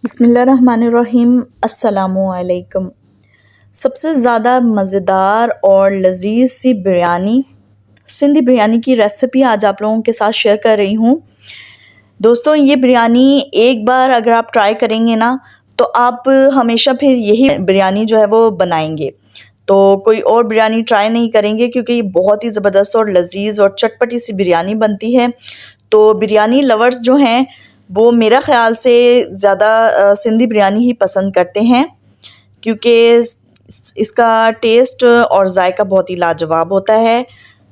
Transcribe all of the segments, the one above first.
बिस्मिल्लाहिर्रहमानिर्रहीम। अस्सलामुअलैकुम। सबसे ज़्यादा मज़ेदार और लज़ीज़ सी बिरयानी, सिंधी बिरयानी की रेसिपी आज आप लोगों के साथ शेयर कर रही हूँ। दोस्तों, ये बिरयानी एक बार अगर आप ट्राई करेंगे ना तो आप हमेशा फिर यही बिरयानी जो है वो बनाएंगे, तो कोई और बिरयानी ट्राई नहीं करेंगे, क्योंकि ये बहुत ही ज़बरदस्त और लज़ीज़ और चटपटी सी बिरयानी बनती है। तो बिरयानी लवर्स जो हैं वो मेरा ख़्याल से ज़्यादा सिंधी बिरयानी ही पसंद करते हैं, क्योंकि इसका टेस्ट और जायका बहुत ही लाजवाब होता है।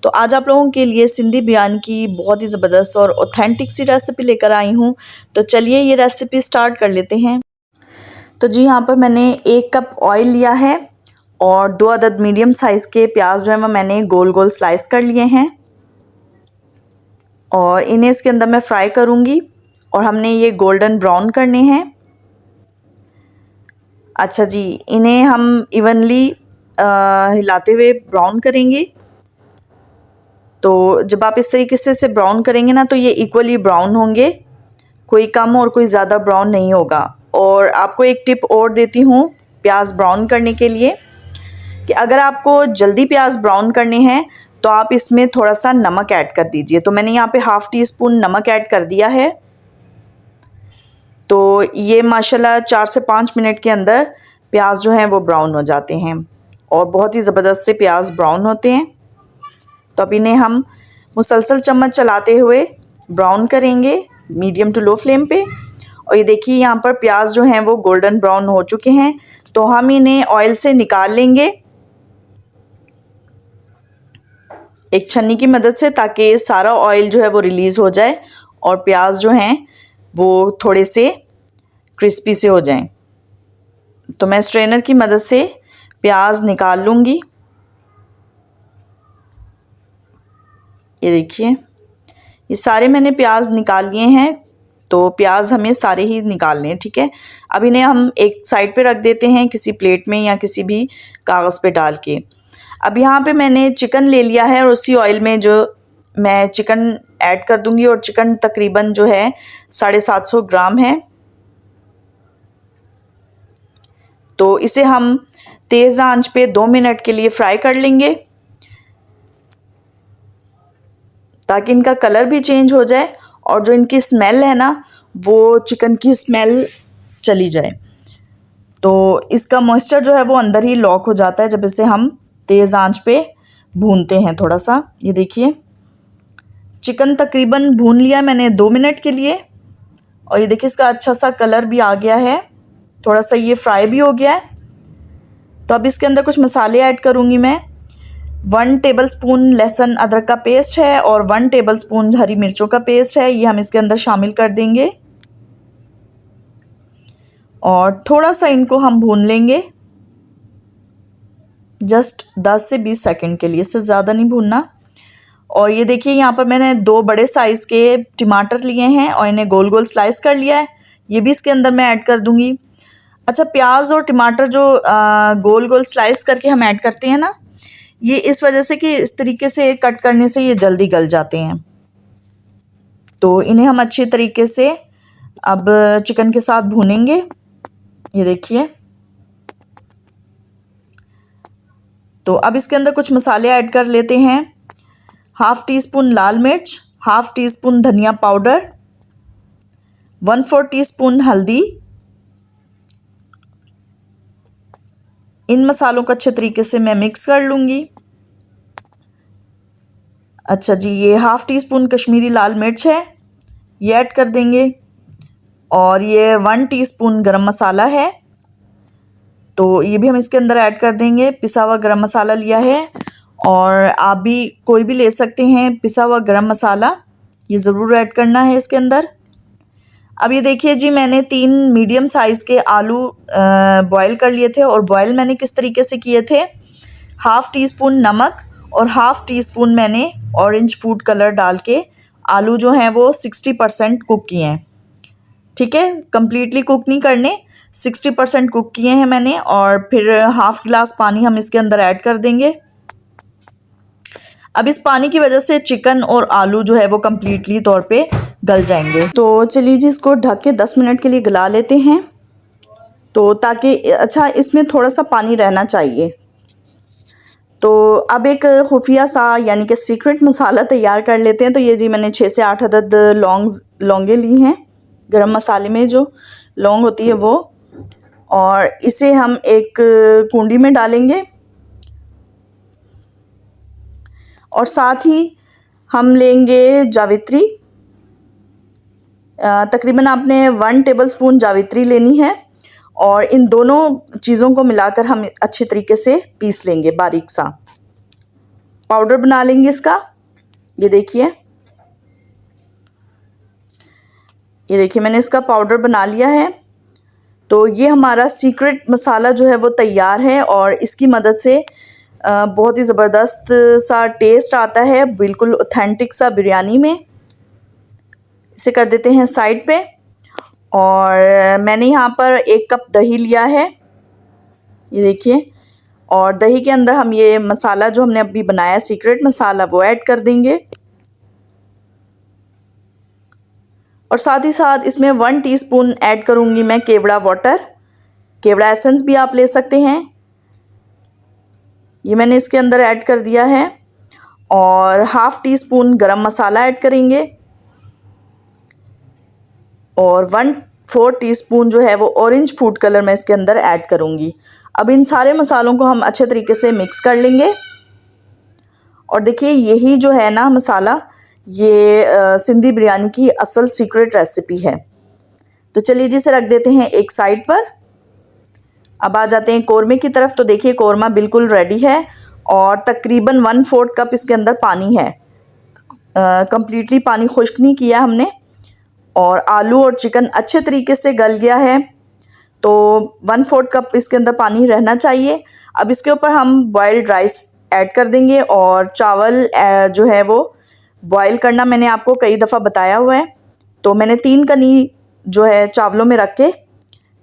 तो आज आप लोगों के लिए सिंधी बिरयानी की बहुत ही ज़बरदस्त और ऑथेंटिक सी रेसिपी लेकर आई हूँ। तो चलिए ये रेसिपी स्टार्ट कर लेते हैं। तो जी, यहाँ पर मैंने 1 कप ऑयल लिया है और 2 अदद मीडियम साइज़ के प्याज जो है वो मैंने गोल गोल स्लाइस कर लिए हैं और इन्हें इसके अंदर मैं फ्राई करूँगी और हमने ये गोल्डन ब्राउन करने हैं। अच्छा जी, इन्हें हम इवनली हिलाते हुए ब्राउन करेंगे। तो जब आप इस तरीके से इसे ब्राउन करेंगे ना तो ये इक्वली ब्राउन होंगे, कोई कम और कोई ज़्यादा ब्राउन नहीं होगा। और आपको एक टिप और देती हूँ प्याज ब्राउन करने के लिए, कि अगर आपको जल्दी प्याज ब्राउन करने हैं तो आप इसमें थोड़ा सा नमक ऐड कर दीजिए। तो मैंने यहाँ पे हाफ़ टी स्पून नमक ऐड कर दिया है। तो ये माशाल्लाह 4 से 5 मिनट के अंदर प्याज जो हैं वो ब्राउन हो जाते हैं और बहुत ही ज़बरदस्त से प्याज ब्राउन होते हैं। तो अब इन्हें हम मुसलसल चम्मच चलाते हुए ब्राउन करेंगे मीडियम टू लो फ्लेम पे। और ये देखिए यहाँ पर प्याज जो हैं वो गोल्डन ब्राउन हो चुके हैं, तो हम इन्हें ऑयल से निकाल लेंगे एक छन्नी की मदद से, ताकि सारा ऑयल जो है वो रिलीज़ हो जाए और प्याज जो हैं वो थोड़े से क्रिस्पी से हो जाएं। तो मैं स्ट्रेनर की मदद से प्याज निकाल लूँगी। ये देखिए, ये सारे मैंने प्याज निकाल लिए हैं। तो प्याज हमें सारे ही निकालने हैं, ठीक है। अब इन्हें हम एक साइड पे रख देते हैं किसी प्लेट में या किसी भी कागज़ पे डाल के। अब यहाँ पे मैंने चिकन ले लिया है और उसी ऑयल में जो मैं चिकन ऐड कर दूँगी, और चिकन तकरीबन जो है 750 ग्राम है। तो इसे हम तेज़ आंच पे 2 मिनट के लिए फ्राई कर लेंगे, ताकि इनका कलर भी चेंज हो जाए और जो इनकी स्मेल है ना वो चिकन की स्मेल चली जाए। तो इसका मॉइस्चर जो है वो अंदर ही लॉक हो जाता है जब इसे हम तेज़ आंच पे भूनते हैं थोड़ा सा। ये देखिए, चिकन तकरीबन भून लिया मैंने 2 मिनट के लिए, और ये देखिए इसका अच्छा सा कलर भी आ गया है, थोड़ा सा ये फ्राई भी हो गया है। तो अब इसके अंदर कुछ मसाले ऐड करूँगी मैं। 1 टेबलस्पून लहसुन अदरक का पेस्ट है और 1 टेबलस्पून हरी मिर्चों का पेस्ट है, ये हम इसके अंदर शामिल कर देंगे और थोड़ा सा इनको हम भून लेंगे, जस्ट 10 से 20 सेकंड के लिए, इससे ज़्यादा नहीं भूनना। और ये देखिए यहाँ पर मैंने 2 बड़े साइज़ के टमाटर लिए हैं और इन्हें गोल गोल स्लाइस कर लिया है, ये भी इसके अंदर मैं ऐड कर दूँगी। अच्छा, प्याज और टमाटर जो गोल गोल स्लाइस करके हम ऐड करते हैं ना, ये इस वजह से कि इस तरीके से कट करने से ये जल्दी गल जाते हैं। तो इन्हें हम अच्छे तरीके से अब चिकन के साथ भूनेंगे। ये देखिए, तो अब इसके अंदर कुछ मसाले ऐड कर लेते हैं। हाफ़ टी स्पून लाल मिर्च, हाफ़ टी स्पून धनिया पाउडर, 1/4 टीस्पून हल्दी। इन मसालों को अच्छे तरीके से मैं मिक्स कर लूँगी। अच्छा जी, ये हाफ़ टी स्पून कश्मीरी लाल मिर्च है, ये ऐड कर देंगे। और ये 1 टीस्पून गरम मसाला है, तो ये भी हम इसके अंदर ऐड कर देंगे। पिसा हुआ गरम मसाला लिया है, और आप भी कोई भी ले सकते हैं पिसा हुआ गरम मसाला, ये ज़रूर ऐड करना है इसके अंदर। अब ये देखिए जी, मैंने 3 मीडियम साइज़ के आलू बॉयल कर लिए थे, और बॉयल मैंने किस तरीके से किए थे, हाफ़ टी स्पून नमक और हाफ़ टी स्पून मैंने ऑरेंज फूड कलर डाल के आलू जो हैं वो 60% कुक किए हैं, ठीक है। कम्प्लीटली कुक नहीं करने, 60% कुक किए हैं मैंने। और फिर हाफ़ गिलास पानी हम इसके अंदर ऐड कर देंगे। अब इस पानी की वजह से चिकन और आलू जो है वो कम्प्लीटली तौर पे गल जाएंगे। तो चलिए जी, इसको ढक के 10 मिनट के लिए गला लेते हैं। तो ताकि अच्छा इसमें थोड़ा सा पानी रहना चाहिए। तो अब एक खुफिया सा यानी कि सीक्रेट मसाला तैयार कर लेते हैं। तो ये जी मैंने 6 से 8 अदद लौंगे ली हैं, गरम मसाले में जो लौंग होती है वो, और इसे हम एक कुंडी में डालेंगे और साथ ही हम लेंगे जावित्री। तकरीबन आपने 1 टेबलस्पून जावित्री लेनी है और इन दोनों चीज़ों को मिलाकर हम अच्छी तरीके से पीस लेंगे, बारीक सा पाउडर बना लेंगे इसका। ये देखिए मैंने इसका पाउडर बना लिया है। तो ये हमारा सीक्रेट मसाला जो है वो तैयार है और इसकी मदद से बहुत ही ज़बरदस्त सा टेस्ट आता है, बिल्कुल ऑथेंटिक सा बिरयानी में। इसे कर देते हैं साइड पे। और मैंने यहाँ पर 1 कप दही लिया है, ये देखिए, और दही के अंदर हम ये मसाला जो हमने अभी बनाया सीक्रेट मसाला वो ऐड कर देंगे और साथ ही साथ इसमें 1 टीस्पून ऐड करूँगी मैं केवड़ा वाटर। केवड़ा एसेंस भी आप ले सकते हैं, ये मैंने इसके अंदर ऐड कर दिया है। और ½ टीस्पून गरम मसाला ऐड करेंगे और 1/4 टीस्पून जो है वो ऑरेंज फूड कलर मैं इसके अंदर ऐड करूँगी। अब इन सारे मसालों को हम अच्छे तरीके से मिक्स कर लेंगे। और देखिए यही जो है ना मसाला, ये सिंधी बिरयानी की असल सीक्रेट रेसिपी है। तो चलिए जी इसे रख देते हैं एक साइड पर। अब आ जाते हैं कौरमे की तरफ। तो देखिए कौरमा बिल्कुल रेडी है और तकरीबन 1/4 कप इसके अंदर पानी है। कम्प्लीटली पानी खुश्क नहीं किया हमने और आलू और चिकन अच्छे तरीके से गल गया है। तो 1/4 कप इसके अंदर पानी रहना चाहिए। अब इसके ऊपर हम बॉइल्ड राइस ऐड कर देंगे और चावल जो है वो बॉईल करना मैंने आपको कई दफ़ा बताया हुआ है। तो मैंने 3 कनी जो है चावलों में रख के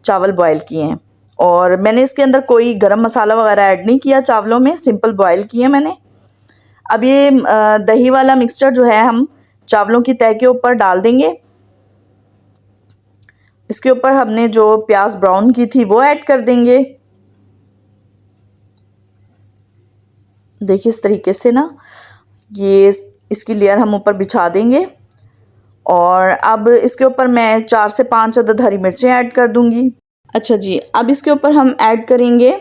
चावल बॉईल किए हैं और मैंने इसके अंदर कोई गरम मसाला वगैरह ऐड नहीं किया चावलों में, सिंपल बॉईल किए मैंने। अब ये दही वाला मिक्सचर जो है हम चावलों की तह के ऊपर डाल देंगे। इसके ऊपर हमने जो प्याज ब्राउन की थी वो ऐड कर देंगे। देखिए इस तरीके से ना ये इसकी लेयर हम ऊपर बिछा देंगे और अब इसके ऊपर मैं 4 से 5 अदद हरी मिर्चें ऐड कर दूंगी। अच्छा जी, अब इसके ऊपर हम ऐड करेंगे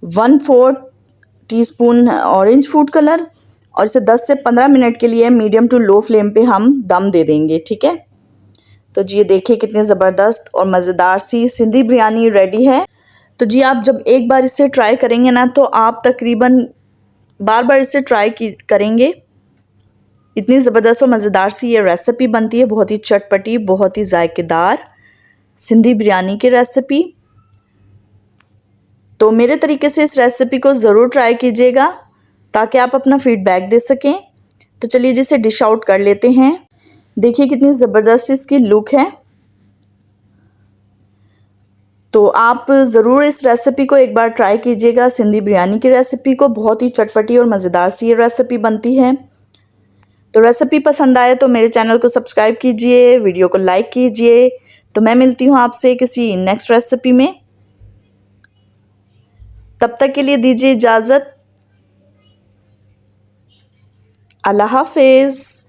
1/4 टीस्पून ऑरेंज फूड कलर और इसे 10 से 15 मिनट के लिए मीडियम टू लो फ्लेम पे हम दम दे देंगे, ठीक है। तो जी ये देखिए कितनी ज़बरदस्त और मज़ेदार सी सिंधी बिरयानी रेडी है। तो जी आप जब एक बार इसे ट्राई करेंगे ना तो आप तकरीबन बार बार इसे ट्राई करेंगे। इतनी ज़बरदस्त और मज़ेदार सी ये रेसिपी बनती है, बहुत ही चटपटी, बहुत ही जायकेदार सिंधी बिरयानी की रेसिपी। तो मेरे तरीके से इस रेसिपी को ज़रूर ट्राई कीजिएगा ताकि आप अपना फ़ीडबैक दे सकें। तो चलिए जिसे डिश आउट कर लेते हैं। देखिए कितनी ज़बरदस्त इसकी लुक है। तो आप ज़रूर इस रेसिपी को एक बार ट्राई कीजिएगा, सिंधी बिरयानी की रेसिपी को। बहुत ही चटपटी और मज़ेदार सी ये रेसिपी बनती है। तो रेसिपी पसंद आए तो मेरे चैनल को सब्सक्राइब कीजिए, वीडियो को लाइक कीजिए। तो मैं मिलती हूँ आपसे किसी नेक्स्ट रेसिपी में, तब तक के लिए दीजिए इजाज़त। अल्लाह हाफिज़।